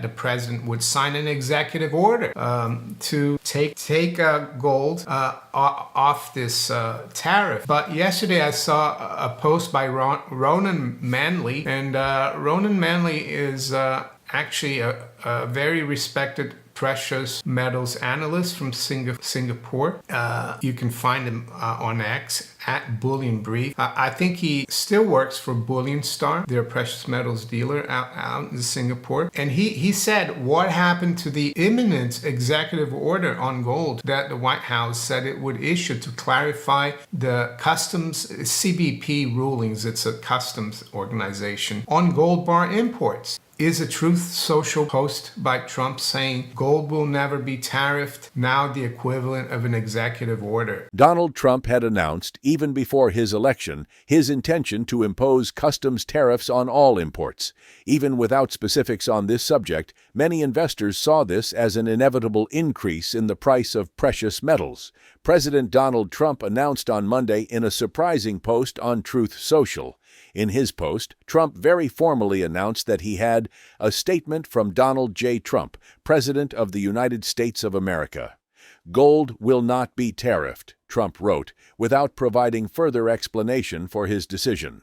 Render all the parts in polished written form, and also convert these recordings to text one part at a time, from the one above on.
the president would sign an executive order to take gold off this tariff. But yesterday I saw a post by Ronan Manley, and Ronan Manley is actually a very respected precious metals analyst from Singapore. You can find him on X at Bullion Brief. I think he still works for Bullion Star, their precious metals dealer out in Singapore. And he said what happened to the imminent executive order on gold that the White House said it would issue to clarify the customs CBP rulings. It's a customs organization on gold bar imports. Is a Truth Social post by Trump saying gold will never be tariffed now the equivalent of an executive order. Donald Trump had announced, even before his election, his intention to impose customs tariffs on all imports. Even without specifics on this subject, many investors saw this as an inevitable increase in the price of precious metals. President Donald Trump announced on Monday in a surprising post on Truth Social. In his post, Trump very formally announced that he had a statement from Donald J. Trump, President of the United States of America. Gold will not be tariffed, Trump wrote, without providing further explanation for his decision.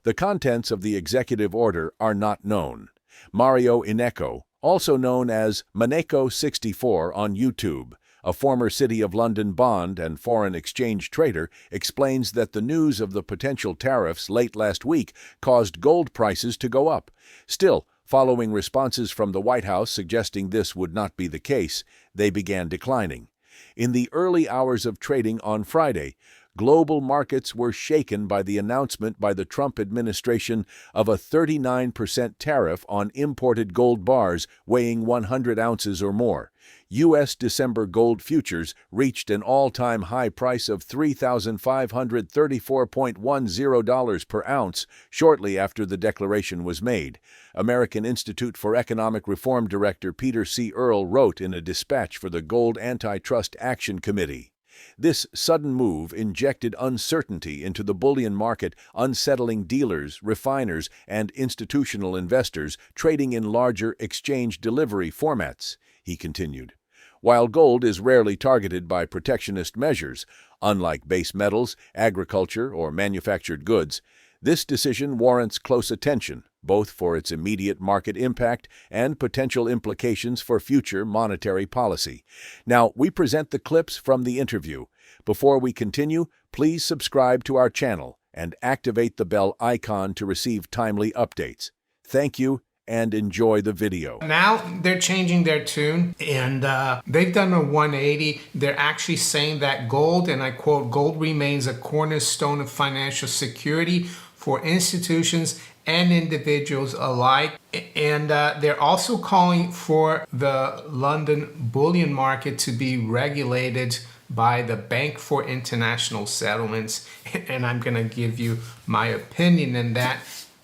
The contents of the executive order are not known. Mario Innecco, also known as Innecco64 on YouTube, a former City of London bond and foreign exchange trader, explains that the news of the potential tariffs late last week caused gold prices to go up. Still, following responses from the White House suggesting this would not be the case, they began declining. In the early hours of trading on Friday, global markets were shaken by the announcement by the Trump administration of a 39% tariff on imported gold bars weighing 100 ounces or more. U.S. December gold futures reached an all-time high price of $3,534.10 per ounce shortly after the declaration was made. American Institute for Economic Reform Director Peter C. Earle wrote in a dispatch for the Gold Antitrust Action Committee. This sudden move injected uncertainty into the bullion market, unsettling dealers, refiners, and institutional investors trading in larger exchange delivery formats, he continued. While gold is rarely targeted by protectionist measures, unlike base metals, agriculture, or manufactured goods, this decision warrants close attention, both for its immediate market impact and potential implications for future monetary policy. Now, we present the clips from the interview. Before we continue, please subscribe to our channel and activate the bell icon to receive timely updates. Thank you, and enjoy the video. Now they're changing their tune, and they've done a 180. They're actually saying that gold, and I quote, gold remains a cornerstone of financial security for institutions and individuals alike. And they're also calling for the London bullion market to be regulated by the Bank for International Settlements. And I'm going to give you my opinion on that.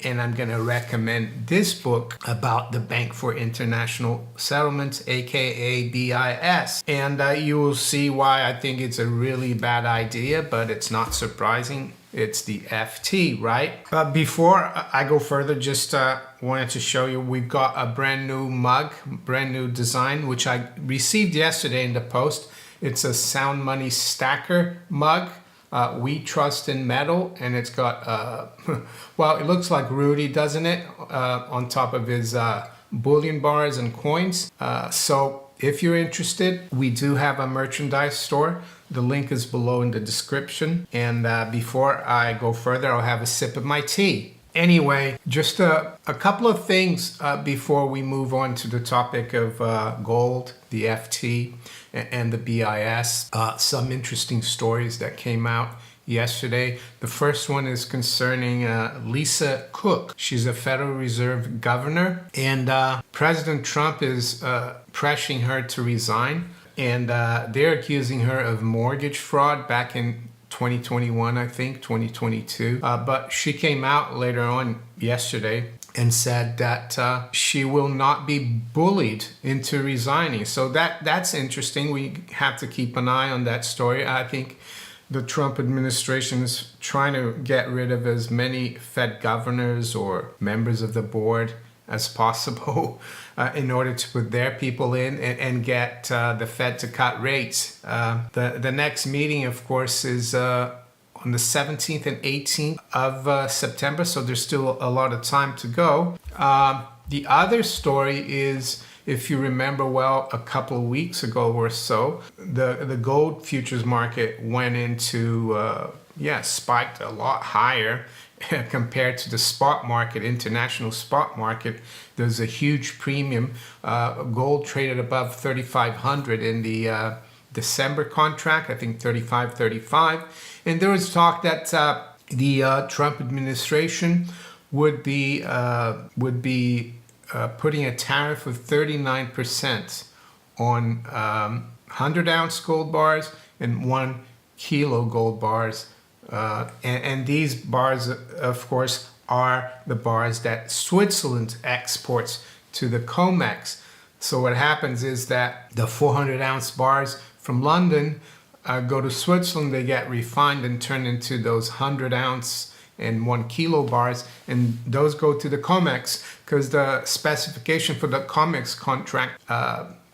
And I'm going to recommend this book about the Bank for International Settlements, aka BIS. And you will see why I think it's a really bad idea, but it's not surprising. It's the FT, right? Before I go further, just wanted to show you, we've got a brand new mug, brand new design, which I received yesterday in the post. It's a Sound Money Stacker mug. We trust in metal, and it's got, well, it looks like Rudy, doesn't it? On top of his bullion bars and coins. So if you're interested, we do have a merchandise store. The link is below in the description. And before I go further, I'll have a sip of my tea. Anyway, just a couple of things before we move on to the topic of gold, the FT, and the BIS. Some interesting stories that came out yesterday. The first one is concerning Lisa Cook. She's a Federal Reserve governor, and President Trump is pressuring her to resign. And they're accusing her of mortgage fraud back in 2021, I think, 2022. But she came out later on yesterday and said that she will not be bullied into resigning. So that's interesting. We have to keep an eye on that story. I think the Trump administration is trying to get rid of as many Fed governors or members of the board as possible in order to put their people in and get the Fed to cut rates. The next meeting, of course, is on the 17th and 18th of September, so there's still a lot of time to go. The other story is, if you remember well, a couple of weeks ago or so, the gold futures market went into, spiked a lot higher compared to the spot market, international spot market. There's a huge premium. Gold traded above 3,500 in the December contract, I think 35. And there was talk that the Trump administration would be putting a tariff of 39% on 100-ounce gold bars and 1 kilo gold bars. And these bars, of course, are the bars that Switzerland exports to the COMEX. So what happens is that the 400-ounce bars from London go to Switzerland, they get refined and turned into those 100-ounce and 1 kilo bars, and those go to the COMEX because the specification for the COMEX contract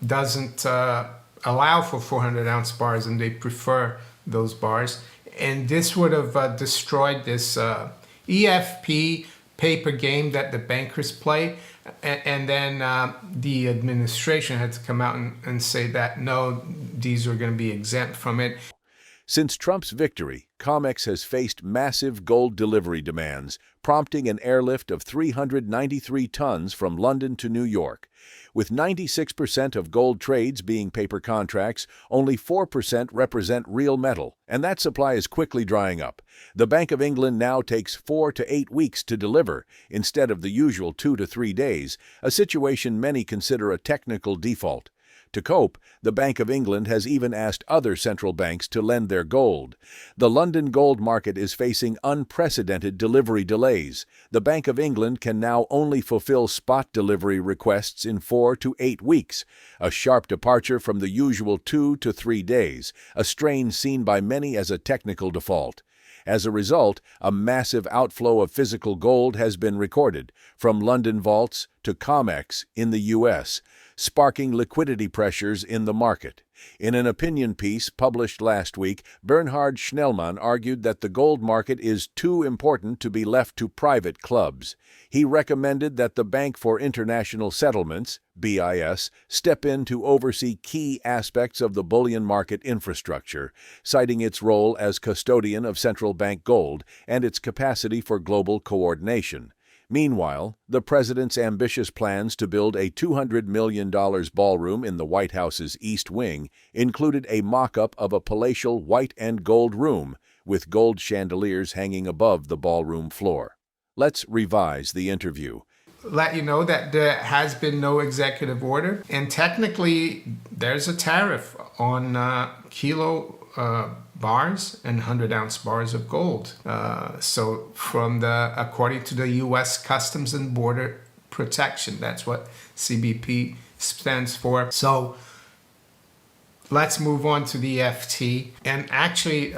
doesn't allow for 400-ounce bars, and they prefer those bars. And this would have destroyed this EFP paper game that the bankers play, and then the administration had to come out and say that no, these are going to be exempt from it. Since Trump's victory, COMEX has faced massive gold delivery demands, prompting an airlift of 393 tons from London to New York. With 96% of gold trades being paper contracts, only 4% represent real metal, and that supply is quickly drying up. The Bank of England now takes 4 to 8 weeks to deliver, instead of the usual 2 to 3 days, a situation many consider a technical default. To cope, the Bank of England has even asked other central banks to lend their gold. The London gold market is facing unprecedented delivery delays. The Bank of England can now only fulfill spot delivery requests in 4 to 8 weeks, a sharp departure from the usual 2 to 3 days, a strain seen by many as a technical default. As a result, a massive outflow of physical gold has been recorded, from London vaults to COMEX in the U.S., sparking liquidity pressures in the market. In an opinion piece published last week, Bernhard Schnellmann argued that the gold market is too important to be left to private clubs. He recommended that the Bank for International Settlements, BIS, step in to oversee key aspects of the bullion market infrastructure, citing its role as custodian of central bank gold and its capacity for global coordination. Meanwhile, the president's ambitious plans to build a $200 million ballroom in the White House's East Wing included a mock-up of a palatial white and gold room, with gold chandeliers hanging above the ballroom floor. Let's revise the interview. Let you know that there has been no executive order, and technically there's a tariff on kilo bars and 100-ounce bars of gold. So according to the U.S. Customs and Border Protection, that's what CBP stands for. So let's move on to the FT. And actually,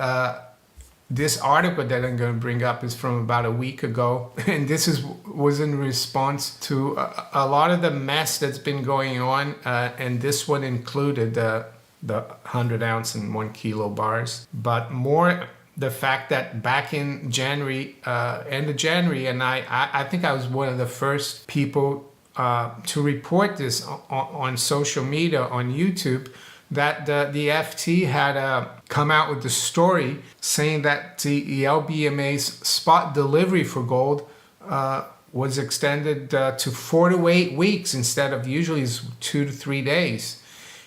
this article that I'm going to bring up is from about a week ago, and this was in response to a lot of the mess that's been going on, and this one included the 100-ounce and 1 kilo bars, but more the fact that back in January, end of January, and I think I was one of the first people to report this on social media, on YouTube, that the FT had come out with the story saying that the LBMA's spot delivery for gold was extended to 4 to 8 weeks instead of usually 2 to 3 days.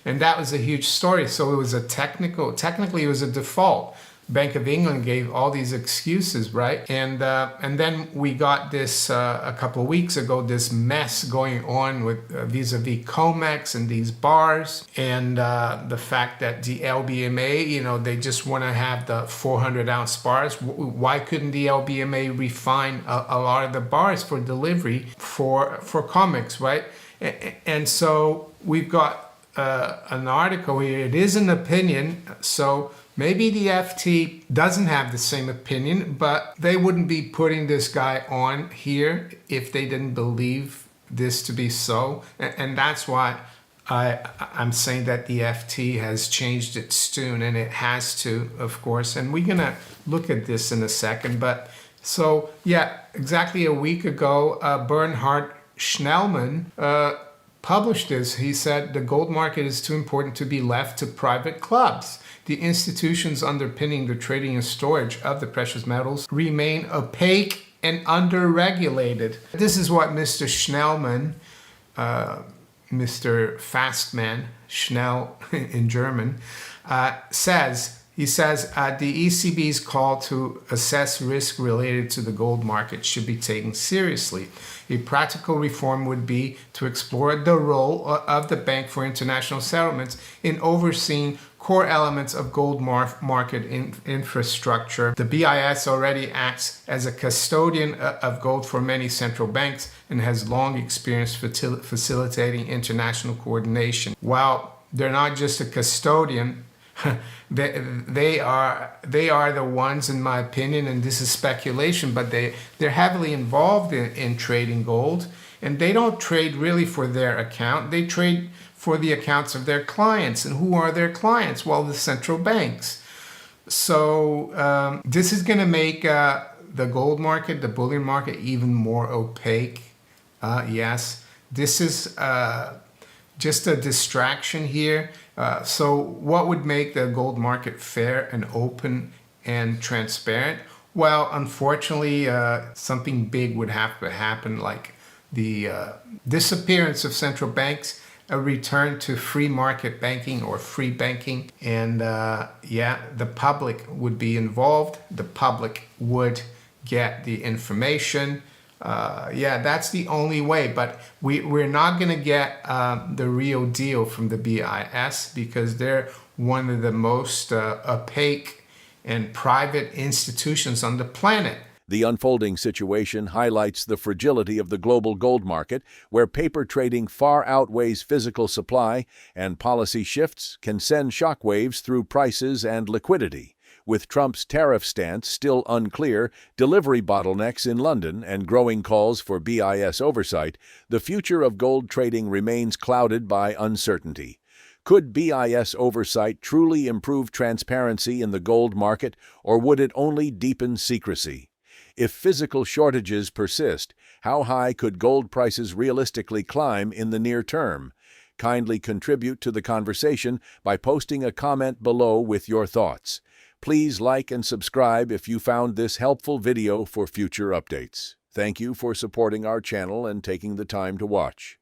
And that was a huge story. So it was technically it was a default. Bank of England gave all these excuses, right? And then we got this a couple of weeks ago, this mess going on with vis-a-vis COMEX and these bars, and the fact that the LBMA, they just want to have the 400-ounce bars. Why couldn't the LBMA refine a lot of the bars for delivery for COMEX, right? And so we've got an article here. It is an opinion, so maybe the FT doesn't have the same opinion, but they wouldn't be putting this guy on here if they didn't believe this to be so, and that's why I'm saying that the FT has changed its tune, and it has to, of course, and we're gonna look at this in a second. But so yeah, exactly a week ago, Bernhard Schnellman published this. He said the gold market is too important to be left to private clubs. The institutions underpinning the trading and storage of the precious metals remain opaque and under-regulated. This is what Mr. Schnellman, Mr. Fastman, Schnell in German, says. He says the ECB's call to assess risk related to the gold market should be taken seriously. A practical reform would be to explore the role of the Bank for International Settlements in overseeing core elements of gold market infrastructure. The BIS already acts as a custodian of gold for many central banks and has long experience facilitating international coordination. While they're not just a custodian, they are the ones, in my opinion, and this is speculation, but they're heavily involved in trading gold, and they don't trade really for their account. They trade for the accounts of their clients. And who are their clients? Well, the central banks. So this is going to make the gold market, the bullion market, even more opaque. Yes, this is just a distraction here. So what would make the gold market fair and open and transparent? Well, unfortunately, something big would have to happen, like the disappearance of central banks, a return to free market banking or free banking, and yeah, the public would be involved. The public would get the information. Yeah, that's the only way, but we're not going to get the real deal from the BIS because they're one of the most opaque and private institutions on the planet. The unfolding situation highlights the fragility of the global gold market, where paper trading far outweighs physical supply, and policy shifts can send shockwaves through prices and liquidity. With Trump's tariff stance still unclear, delivery bottlenecks in London, and growing calls for BIS oversight, the future of gold trading remains clouded by uncertainty. Could BIS oversight truly improve transparency in the gold market, or would it only deepen secrecy? If physical shortages persist, how high could gold prices realistically climb in the near term? Kindly contribute to the conversation by posting a comment below with your thoughts. Please like and subscribe if you found this helpful video for future updates. Thank you for supporting our channel and taking the time to watch.